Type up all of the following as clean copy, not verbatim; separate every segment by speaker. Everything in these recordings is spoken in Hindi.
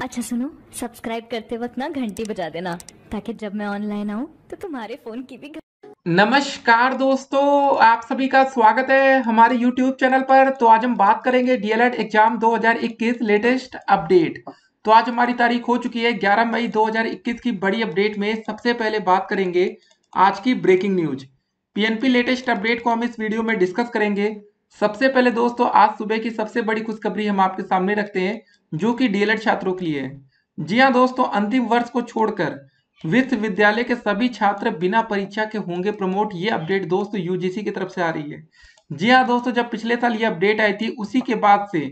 Speaker 1: अच्छा सुनो, सब्सक्राइब करते वक्त ना घंटी बजा देना ताकि जब मैं ऑनलाइन आऊँ तो तुम्हारे फोन की भी
Speaker 2: नमस्कार दोस्तों, आप सभी का स्वागत है हमारे YouTube चैनल पर। तो आज हम बात करेंगे डीएलएड एग्जाम 2021 लेटेस्ट अपडेट। तो आज हमारी तारीख हो चुकी है 11 मई 2021 की बड़ी अपडेट में सबसे पहले बात करेंगे आज की breaking news PNP latest update को हम इस वीडियो में डिस्कस करेंगे। सबसे पहले दोस्तों आज सुबह की सबसे बड़ी खुशखबरी हम आपके सामने रखते हैं जो कि डीएलएड छात्रों के लिए है। जी हाँ दोस्तों, अंतिम वर्ष को छोड़कर विश्वविद्यालय के सभी छात्र बिना परीक्षा के होंगे प्रमोट। ये अपडेट दोस्तों यूजीसी की तरफ से आ रही है। जी हाँ दोस्तों, जब पिछले साल ये अपडेट आई थी उसी के बाद से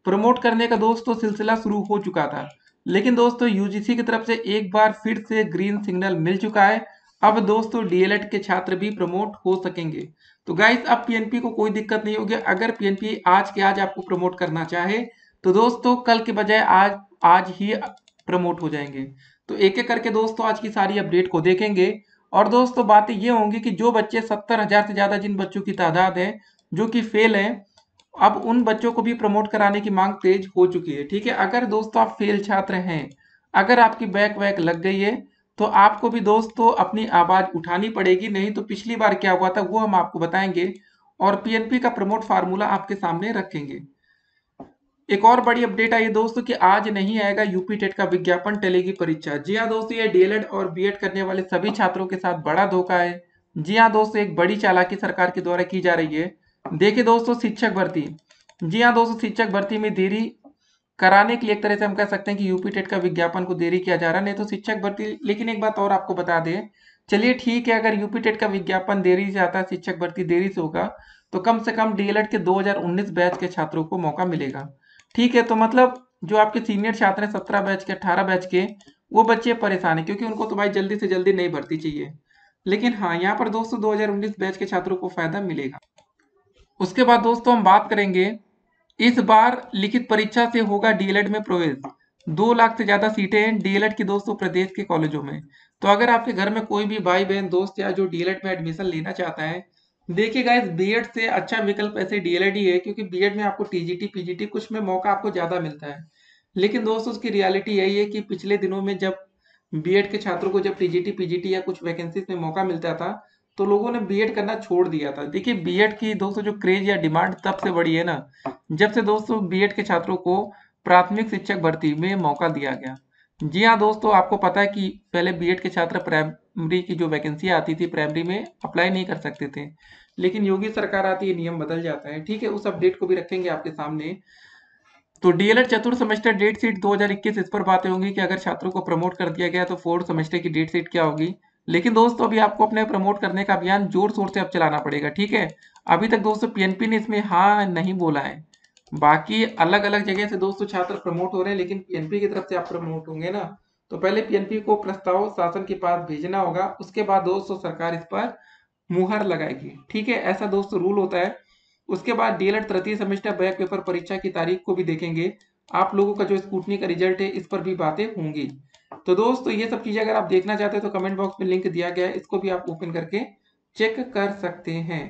Speaker 2: प्रमोट करने का दोस्तों सिलसिला शुरू हो चुका था, लेकिन दोस्तों यूजीसी की तरफ से एक बार फिर से ग्रीन सिग्नल मिल चुका है। अब दोस्तों डीएलएड के छात्र भी प्रमोट हो सकेंगे। तो गाइस अब पीएनपी को कोई दिक्कत नहीं होगी। अगर पीएनपी आज के आज आपको प्रमोट करना चाहे तो दोस्तों कल के बजाय आज आज ही प्रमोट हो जाएंगे। तो एक एक करके दोस्तों आज की सारी अपडेट को देखेंगे। और दोस्तों बातें ये होंगी कि जो बच्चे 70,000 से ज्यादा जिन बच्चों की तादाद है जो कि फेल हैं, अब उन बच्चों को भी प्रमोट कराने की मांग तेज हो चुकी है। ठीक है, अगर दोस्तों आप फेल छात्र हैं, अगर आपकी बैक वैक लग गई है तो आपको भी दोस्तों अपनी आवाज उठानी पड़ेगी। नहीं तो पिछली बार क्या हुआ था वो हम आपको बताएंगे और पीएनपी का प्रमोट फार्मूला आपके सामने रखेंगे। एक और बड़ी अपडेट आई है दोस्तों कि आज नहीं आएगा यूपी टेट का विज्ञापन, टलेगी परीक्षा। जी हाँ दोस्तों, ये डीएलएड और बीएड करने वाले सभी छात्रों के साथ बड़ा धोखा है। जी हाँ दोस्तों, एक बड़ी चालाकी सरकार के द्वारा की जा रही है। देखिए दोस्तों, शिक्षक भर्ती। जी हाँ दोस्तों, शिक्षक भर्ती में देरी कराने के लिए एक तरह से हम कह सकते हैं कि यूपी टेट का विज्ञापन को देरी किया जा रहा है, नहीं तो शिक्षक भर्ती। लेकिन एक बात और आपको बता दें, चलिए ठीक है, अगर यूपी टेट का विज्ञापन देरी से आता है, शिक्षक भर्ती देरी से होगा, तो कम से कम डीएलएड के 2019 बैच के छात्रों को मौका मिलेगा। ठीक है, तो मतलब जो आपके सीनियर छात्र हैं 17 बैच के 18 बैच के, वो बच्चे परेशान है क्योंकि उनको तो भाई जल्दी से जल्दी नई भर्ती चाहिए। लेकिन हाँ, यहाँ पर दोस्तों 2019 बैच के छात्रों को फायदा मिलेगा। उसके बाद दोस्तों हम बात करेंगे, इस बार लिखित परीक्षा से होगा डीएलएड में प्रवेश। 2 लाख से ज्यादा सीटें हैं डीएलएड की दोस्तों प्रदेश के कॉलेजों में। तो अगर आपके घर में कोई भी भाई बहन दोस्त या जो डीएलएड में एडमिशन लेना चाहता है, देखिए गाइस बीएड से अच्छा विकल्प ऐसे डीएलएड ही है, क्योंकि बीएड में आपको टीजीटी पीजीटी कुछ में मौका आपको ज्यादा मिलता है। लेकिन दोस्तों उसकी रियलिटी यही है कि पिछले दिनों में जब बीएड के छात्रों को जब टीजीटी पीजीटी या कुछ वैकेंसीज में मौका मिलता था तो लोगों ने बीएड करना छोड़ दिया था। देखिए बीएड की दोस्तों जो क्रेज या डिमांड तब से बढ़ी है ना, जब से दोस्तों बीएड के छात्रों को प्राथमिक शिक्षक भर्ती में मौका दिया गया। जी हाँ दोस्तों, आपको पता है कि पहले बीएड के छात्र प्राइमरी की जो वैकेंसी आती थी प्राइमरी में अप्लाई नहीं कर सकते थे, लेकिन योगी सरकार आती है नियम बदल जाता है। ठीक है, उस अपडेट को भी रखेंगे आपके सामने। तो डीएलएड चतुर्थ सेमेस्टर डेट शीट 2021 इस पर बातें होंगी कि अगर छात्रों को प्रमोट कर दिया गया तो फोर्थ सेमेस्टर की डेट शीट क्या होगी। लेकिन दोस्तों अभी आपको अपने प्रमोट करने का अभियान जोर शोर से अब चलाना पड़ेगा। ठीक है, अभी तक दोस्तों पीएनपी ने इसमें हाँ नहीं बोला है। बाकी अलग अलग जगह से दोस्तों छात्र प्रमोट हो रहे हैं, लेकिन पीएनपी की तरफ से आप प्रमोट होंगे ना, तो पहले पीएनपी को प्रस्ताव शासन के पास भेजना होगा, उसके बाद दोस्तों सरकार इस पर मुहर लगाएगी। ठीक है, ऐसा दोस्तों रूल होता है। उसके बाद डीएलएड तृतीय सेमेस्टर बैक पेपर परीक्षा की तारीख को भी देखेंगे। आप लोगों का जो स्कूटनी का रिजल्ट है इस पर भी बातें होंगी। तो दोस्तों ये सब चीजें अगर आप देखना चाहते हैं तो कमेंट बॉक्स में लिंक दिया गया है, इसको भी आप ओपन करके चेक कर सकते हैं।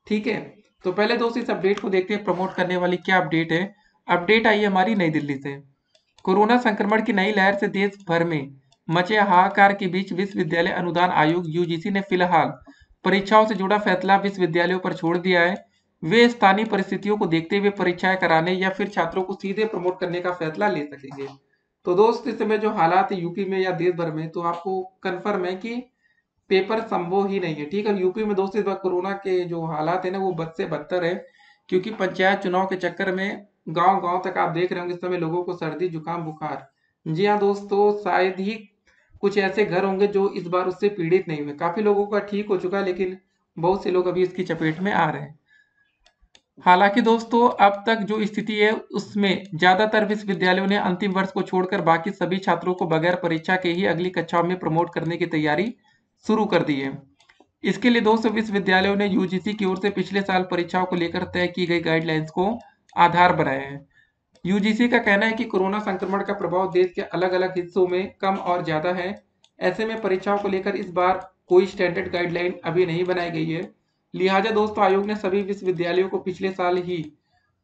Speaker 2: ठीक है, तो पहले दोस्तों इस अपडेट को देखते हैं प्रमोट करने वाली क्या अपडेट है। अपडेट आई है हमारी नई दिल्ली से। कोरोना संक्रमण की नई लहर से देश भर में मचे हाहाकार के बीच विश्वविद्यालय अनुदान आयोग यूजीसी ने फिलहाल परीक्षाओं से जुड़ा फैसला विश्वविद्यालयों पर छोड़ दिया है। वे स्थानीय परिस्थितियों को देखते हुए परीक्षाएं कराने या फिर छात्रों को सीधे प्रमोट करने का फैसला ले सकेंगे। तो दोस्त इस समय जो हालात है यूपी में या देश भर में, तो आपको कन्फर्म है कि पेपर संभव ही नहीं है। ठीक है, यूपी में दोस्तों इस बार कोरोना के जो हालात है ना वो बद से बदतर है, क्योंकि पंचायत चुनाव के चक्कर में गांव गांव तक आप देख रहे होंगे इस समय लोगों को सर्दी जुकाम बुखार। जी हाँ दोस्तों, शायद ही कुछ ऐसे घर होंगे जो इस बार उससे पीड़ित नहीं हुए। काफी लोगों का ठीक हो चुका है, लेकिन बहुत से लोग अभी इसकी चपेट में आ रहे हैं। हालांकि दोस्तों अब तक जो स्थिति है उसमें ज्यादातर विश्वविद्यालयों ने अंतिम वर्ष को छोड़कर बाकी सभी छात्रों को बगैर परीक्षा के ही अगली कक्षाओं में प्रमोट करने की तैयारी शुरू कर दी है। इसके लिए दोस्तों विश्वविद्यालयों ने यूजीसी की ओर से पिछले साल परीक्षाओं को लेकर तय की गई गाइडलाइंस को आधार बनाया है। यूजीसी का कहना है कि कोरोना संक्रमण का प्रभाव देश के अलग अलग हिस्सों में कम और ज्यादा है। ऐसे में परीक्षाओं को लेकर इस बार कोई स्टैंडर्ड गाइडलाइन अभी नहीं बनाई गई है। लिहाजा दोस्तों आयोग ने सभी विश्वविद्यालयों को पिछले साल ही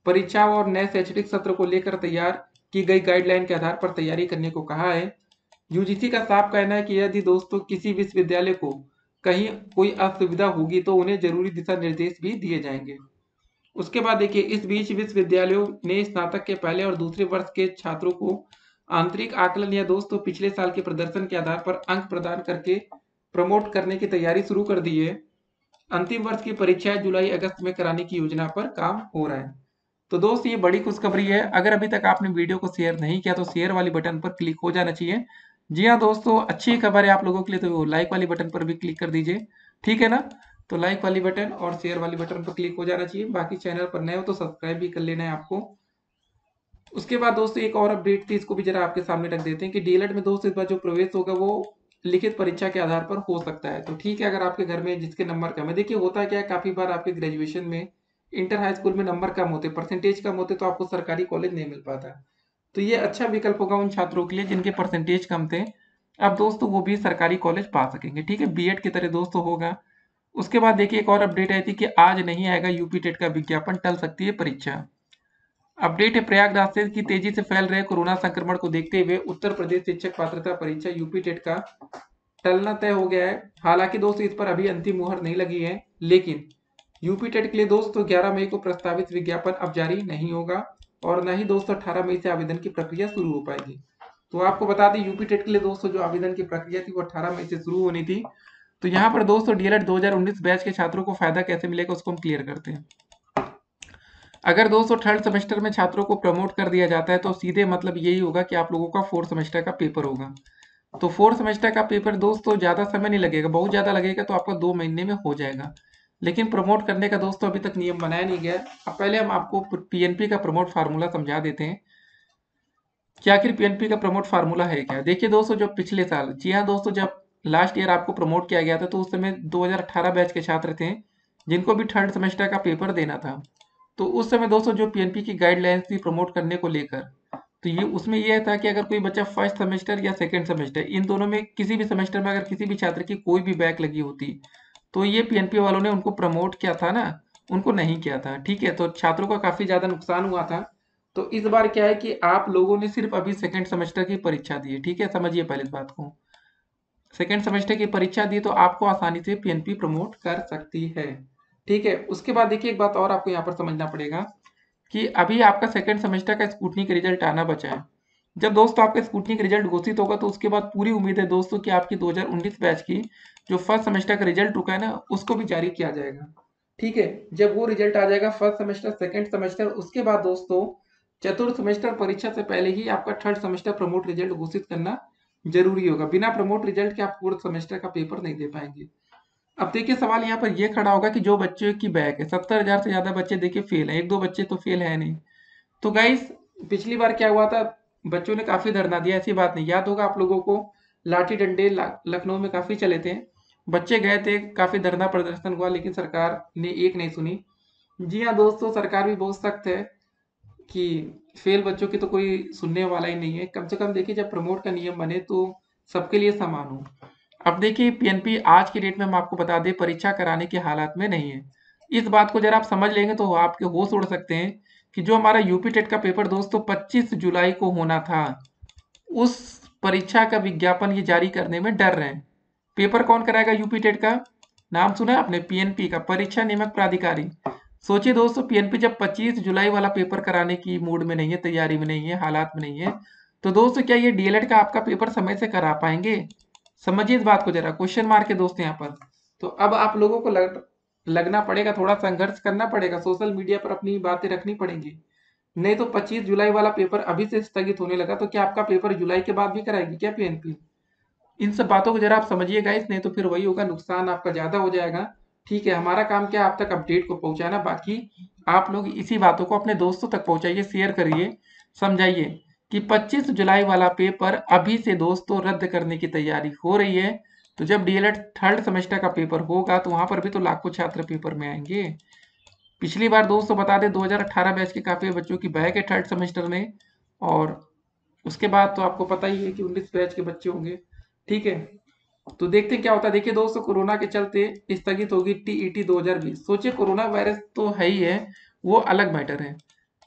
Speaker 2: परीक्षा और नए शैक्षणिक सत्र को लेकर तैयार की गई गाइडलाइन के आधार पर तैयारी करने को कहा है। यूजीसी का साफ कहना है कि यदि दोस्तों किसी विश्वविद्यालय को कहीं कोई असुविधा होगी तो उन्हें जरूरी दिशा निर्देश भी दिए जाएंगे। उसके बाद देखिए, इस बीच विश्वविद्यालयों ने स्नातक के पहले और दूसरे वर्ष के छात्रों को आंतरिक आकलन या दोस्तों पिछले साल के प्रदर्शन के आधार पर अंक प्रदान करके प्रमोट करने की तैयारी शुरू कर दी है। अंतिम वर्ष की परीक्षाएं जुलाई अगस्त में कराने की योजना पर काम हो रहा है। तो दोस्त ये बड़ी खुशखबरी है। अगर अभी तक आपने वीडियो को शेयर नहीं किया तो शेयर वाली बटन पर क्लिक हो जाना चाहिए। जी हाँ दोस्तों, अच्छी खबर है आप लोगों के लिए, तो लाइक वाली बटन पर भी क्लिक कर दीजिए, ठीक है ना। तो लाइक वाली बटन और शेयर वाली बटन पर क्लिक हो जाना चाहिए। बाकी चैनल पर नए हो तो सब्सक्राइब भी कर लेना है आपको। उसके बाद दोस्तों एक और अपडेट थी, इसको भी जरा आपके सामने रख देते हैं कि डीएलएड में दोस्तों इस बार जो प्रवेश होगा वो लिखित परीक्षा के आधार पर हो सकता है। तो ठीक है, अगर आपके घर में जिसके नंबर कम है, देखिए होता क्या है, काफी बार आपके ग्रेजुएशन में, इंटर हाई स्कूल में नंबर कम होते, परसेंटेज कम होते, तो आपको सरकारी कॉलेज नहीं मिल पाता। तो ये अच्छा विकल्प होगा उन छात्रों के लिए जिनके परसेंटेज कम थे। अब दोस्तों वो भी सरकारी कॉलेज पा सकेंगे, ठीक है, बीएड की तरह दोस्तों होगा। उसके बाद देखिए एक और अपडेट आई थी कि आज नहीं आएगा यूपी टेट का विज्ञापन, टल सकती है परीक्षा। अपडेट है, प्रयागराज से की तेजी से फैल रहे कोरोना संक्रमण को देखते हुए उत्तर प्रदेश शिक्षक पात्रता परीक्षा यूपी टेट का टलना तय हो गया है। हालांकि दोस्तों इस पर अभी अंतिम मुहर नहीं लगी है, लेकिन यूपी टेट के लिए दोस्तों 11 मई को प्रस्तावित विज्ञापन अब जारी नहीं होगा और न ही दोस्तों 18 मई से आवेदन की प्रक्रिया शुरू हो पाएगी। तो आपको बता दें, यूपी टेट के लिए दोस्तों जो आवेदन की प्रक्रिया थी वो 18 मई से शुरू होनी थी। तो यहाँ पर दोस्तों डीएलएड 2019 बैच के छात्रों को फायदा कैसे मिलेगा उसको हम क्लियर करते हैं। अगर दोस्तों थर्ड सेमेस्टर में छात्रों को प्रमोट कर दिया जाता है तो सीधे मतलब यही होगा कि आप लोगों का फोर्थ सेमेस्टर का पेपर होगा। तो फोर्थ सेमेस्टर का पेपर दोस्तों ज़्यादा समय नहीं लगेगा, बहुत ज़्यादा लगेगा तो आपका 2 महीने में हो जाएगा। लेकिन प्रमोट करने का दोस्तों अभी तक नियम बनाया नहीं गया। अब पहले हम आपको पीएनपी का प्रमोट फार्मूला समझा देते हैं कि आखिर पीएनपी का प्रमोट फार्मूला है क्या। देखिए दोस्तों, जब पिछले साल, जी हाँ दोस्तों, जब लास्ट ईयर आपको प्रमोट किया गया था तो उस समय 2018 बैच के छात्र थे जिनको भी थर्ड सेमेस्टर का पेपर देना था। तो उस समय दोस्तों जो पीएनपी की गाइडलाइंस थी प्रमोट करने को लेकर, तो ये उसमें यह था कि अगर कोई बच्चा फर्स्ट सेमेस्टर या सेकंड सेमेस्टर, इन दोनों में किसी भी सेमेस्टर में अगर किसी भी छात्र की कोई भी बैक लगी होती तो ये पीएनपी वालों ने उनको प्रमोट किया था ना, उनको नहीं किया था, ठीक है। तो छात्रों का काफी ज्यादा नुकसान हुआ था। तो इस बार क्या है कि आप लोगों ने सिर्फ अभी सेकंड सेमेस्टर की परीक्षा दी है, ठीक है, समझिए पहले इस बात को। सेकंड सेमेस्टर की परीक्षा दी तो आपको आसानी से पीएनपी प्रमोट कर सकती है, ठीक है। उसके बाद देखिए एक बात और आपको यहाँ पर समझना पड़ेगा कि अभी आपका सेकंड सेमेस्टर का स्कूटनी का रिजल्ट आना बचा है। जब दोस्तों आपका स्कूटनी का रिजल्ट घोषित होगा तो उसके बाद पूरी उम्मीद है दोस्तों कि आपकी 2019 बैच की जो फर्स्ट सेमेस्टर का रिजल्ट रुका है ना, उसको भी जारी किया जाएगा, ठीक है। जब वो रिजल्ट आ जाएगा फर्स्ट सेमेस्टर सेकंड सेमेस्टर, उसके बाद दोस्तों चतुर्थ सेमेस्टर परीक्षा से पहले ही आपका थर्ड सेमेस्टर प्रमोट रिजल्ट घोषित करना जरूरी होगा। बिना प्रमोट रिजल्ट के आप फोर्थ सेमेस्टर का पेपर नहीं दे पाएंगे। अब देखिए सवाल यहाँ पर यह खड़ा होगा कि जो बच्चे की बैक है, 70,000 से ज्यादा बच्चे देखिए फेल है, एक दो बच्चे तो फेल है नहीं। तो गाइस पिछली बार क्या हुआ था, बच्चों ने काफी धरना दिया, ऐसी बात नहीं, याद होगा आप लोगों को, लाठी डंडे लखनऊ में काफी चले थे, बच्चे गए थे, काफी धरना प्रदर्शन हुआ, लेकिन सरकार ने एक नहीं सुनी। जी हाँ दोस्तों, सरकार भी बहुत सख्त है कि फेल बच्चों की तो कोई सुनने वाला ही नहीं है। कम से कम देखिए जब प्रमोट का नियम बने तो सबके लिए समान हो। अब देखिए पीएनपी आज की डेट में हम आपको बता दें परीक्षा कराने के हालात में नहीं है। इस बात को जरा आप समझ लेंगे तो आपके होश उड़ सकते हैं कि जो हमारा यूपी टेट का पेपर दोस्तों 25 जुलाई को होना था, उस परीक्षा का विज्ञापन ये जारी करने में डर रहे हैं। पेपर कौन कराएगा यूपी टेट का? नाम सुना है आपने, पीएनपी का, परीक्षा नियामक प्राधिकारी। सोचिए दोस्तों, पीएनपी जब 25 जुलाई वाला पेपर कराने की मूड में नहीं है, तैयारी में नहीं है, हालात में नहीं है, तो दोस्तों क्या ये डीएलएड का आपका पेपर समय से करा पाएंगे? समझिए इस बात को जरा, क्वेश्चन मार्क है दोस्त यहाँ पर। तो अब आप लोगों को लगना पड़ेगा, थोड़ा संघर्ष करना पड़ेगा, सोशल मीडिया पर अपनी बातें रखनी पड़ेंगी। नहीं तो 25 जुलाई वाला पेपर अभी से स्थगित होने लगा तो क्या आपका पेपर जुलाई के बाद भी कराएगी क्या पीएनपी? इन सब बातों को जरा आप समझिएगा, इस नहीं तो फिर वही होगा, नुकसान आपका ज्यादा हो जाएगा, ठीक है। हमारा काम क्या, आप तक अपडेट को पहुंचाना, बाकी आप लोग इसी बातों को अपने दोस्तों तक पहुंचाइए, शेयर करिए, समझाइए कि 25 जुलाई वाला पेपर अभी से दोस्तों रद्द करने की तैयारी हो रही है। तो जब डीएलएड थर्ड सेमेस्टर का पेपर होगा तो वहां पर भी तो लाखों छात्र पेपर में आएंगे। पिछली बार दोस्तों बता दें 2018 बैच के काफी बच्चों की बैक है थर्ड सेमेस्टर में, और उसके बाद तो आपको पता ही है कि 19 बैच के बच्चे होंगे, ठीक है। तो देखते हैं क्या होता है। देखिए दोस्तों, कोरोना के चलते स्थगित होगी टीईटी 2020। सोचिए कोरोना वायरस तो है ही है, वो अलग मैटर है।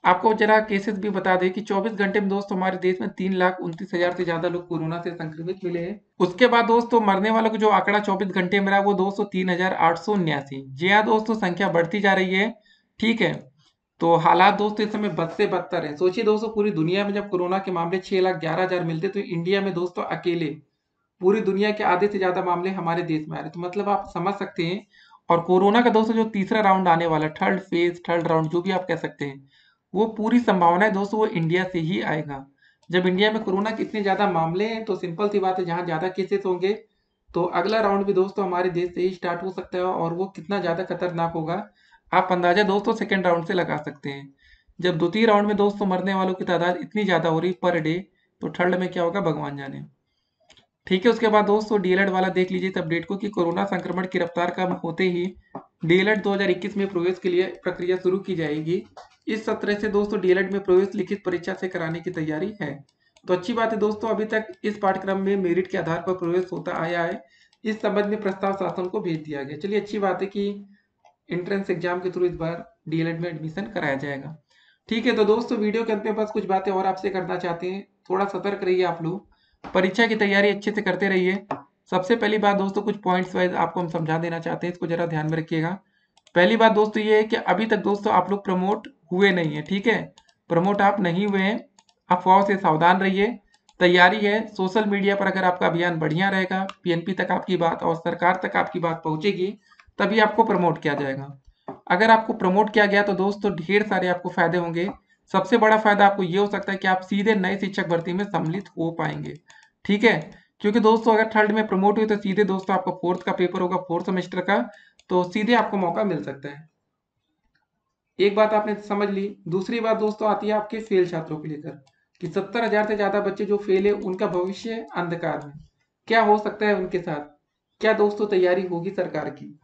Speaker 2: आपको जरा केसेस भी बता दें कि 24 घंटे में दोस्तों हमारे देश में 3,29,000 से ज्यादा लोग कोरोना से संक्रमित मिले हैं। उसके बाद दोस्तों मरने वालों का जो आंकड़ा 24 घंटे में रहा वो दोस्तों 3,879। जी हाँ दोस्तों, संख्या बढ़ती जा रही है। ठीक है, तो हालात दोस्तों इस समय बद से बदतर है। सोचिए दोस्तों, पूरी दुनिया में जब कोरोना के मामले 6,11,000 मिलते तो इंडिया में दोस्तों अकेले पूरी दुनिया के आधे से ज्यादा मामले हमारे देश में आ रहे। तो मतलब आप समझ सकते हैं। और कोरोना का दोस्तों जो तीसरा राउंड आने वाला, थर्ड फेज, थर्ड राउंड जो भी आप कह सकते हैं, वो पूरी संभावना है दोस्तों वो इंडिया से ही आएगा। जब इंडिया में कोरोना के इतने ज्यादा मामले हैं तो सिंपल सी बात है, जहां ज्यादा केसेस होंगे तो अगला राउंड भी दोस्तों हमारे देश से ही स्टार्ट हो सकता है। और वो कितना ज्यादा खतरनाक होगा आप अंदाजा दोस्तों सेकेंड राउंड से लगा सकते हैं। जब द्वितीय राउंड में दोस्तों मरने वालों की तादाद इतनी ज्यादा हो रही पर डे, तो थर्ड में क्या होगा भगवान जाने। ठीक है, उसके बाद दोस्तों डीएलएड वाला देख लीजिए इस अपडेट को कि कोरोना संक्रमण की रफ्तार कम होते ही डीएलएड 2021 में प्रवेश के लिए प्रक्रिया शुरू की जाएगी। इस सत्र से दोस्तों डीएलएड में प्रवेश लिखित परीक्षा से कराने की तैयारी है। तो अच्छी बात है दोस्तों, अभी तक इस पाठ्यक्रम में मेरिट के आधार पर प्रवेश होता आया है। इस संबंध में प्रस्ताव शासन को भेज दिया गया। चलिए अच्छी बात है कि एंट्रेंस एग्जाम के थ्रू इस बार डीएलएड में एडमिशन कराया जाएगा। ठीक है, तो दोस्तों वीडियो के अंत में बस कुछ बातें और आपसे करना चाहते हैं। थोड़ा सतर्क रहिए आप लोग, परीक्षा की तैयारी अच्छे से करते रहिए। सबसे पहली बात दोस्तों, कुछ पॉइंट्स वाइज आपको हम समझा देना चाहते हैं, इसको जरा ध्यान में रखिएगा। पहली बात दोस्तों ये है कि अभी तक दोस्तों आप लोग प्रमोट हुए नहीं है। ठीक है, प्रमोट आप नहीं हुए हैं, अफवाहों से सावधान रहिए। तैयारी है, सोशल मीडिया पर अगर आपका अभियान बढ़िया रहेगा, पीएनपी तक आपकी बात और सरकार तक आपकी बात पहुंचेगी, तभी आपको प्रमोट किया जाएगा। अगर आपको प्रमोट किया गया तो दोस्तों ढेर सारे आपको फायदे होंगे। सबसे बड़ा फायदा आपको ये हो सकता है कि आप सीधे नए शिक्षक भर्ती में सम्मिलित हो पाएंगे। ठीक है, क्योंकि दोस्तों अगर थर्ड में प्रमोट हुए तो सीधे दोस्तों आपका फोर्थ का पेपर होगा, फोर्थ सेमेस्टर का, तो सीधे आपको मौका मिल सकता है। एक बात आपने समझ ली। दूसरी बात दोस्तों आती है आपके फेल छात्रों को लेकर कि 70,000 से ज्यादा बच्चे जो फेल है उनका भविष्य अंधकार में। क्या हो सकता है उनके साथ, क्या दोस्तों तैयारी होगी सरकार की?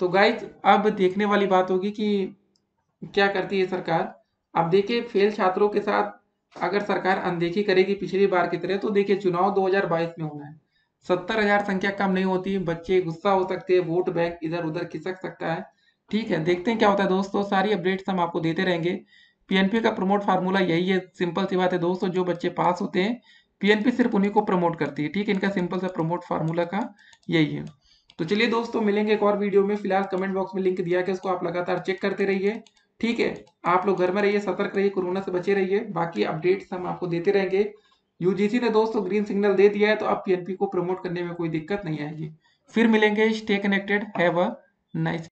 Speaker 2: तो गाइज अब देखने वाली बात होगी कि क्या करती है सरकार। अब देखिए फेल छात्रों के साथ अगर सरकार अनदेखी करेगी पिछली बार की तरह, तो देखिए चुनाव 2022 में होना है। 70,000 संख्या कम नहीं होती, बच्चे गुस्सा हो सकते हैं, वोट बैंक इधर उधर खिसक सकता है। ठीक है, देखते हैं क्या होता है दोस्तों, सारी अपडेट्स हम आपको देते रहेंगे। पीएनपी का प्रमोट फार्मूला यही है, सिंपल सी बात है दोस्तों, जो बच्चे पास होते हैं पीएनपी सिर्फ उन्हीं को प्रमोट करती है। ठीक है, इनका सिंपल सा प्रमोट फार्मूला का यही है। तो चलिए दोस्तों मिलेंगे एक और वीडियो में। फिलहाल कमेंट बॉक्स में लिंक दिया गया, उसको आप लगातार चेक करते रहिए। ठीक है, आप लोग घर में रहिए, सतर्क रहिए, कोरोना से बचे रहिए। बाकी अपडेट्स हम आपको देते रहेंगे। यूजीसी ने दोस्तों ग्रीन सिग्नल दे दिया है, तो अब पीएनपी को प्रमोट करने में कोई दिक्कत नहीं आएगी। फिर मिलेंगे, stay connected, have a nice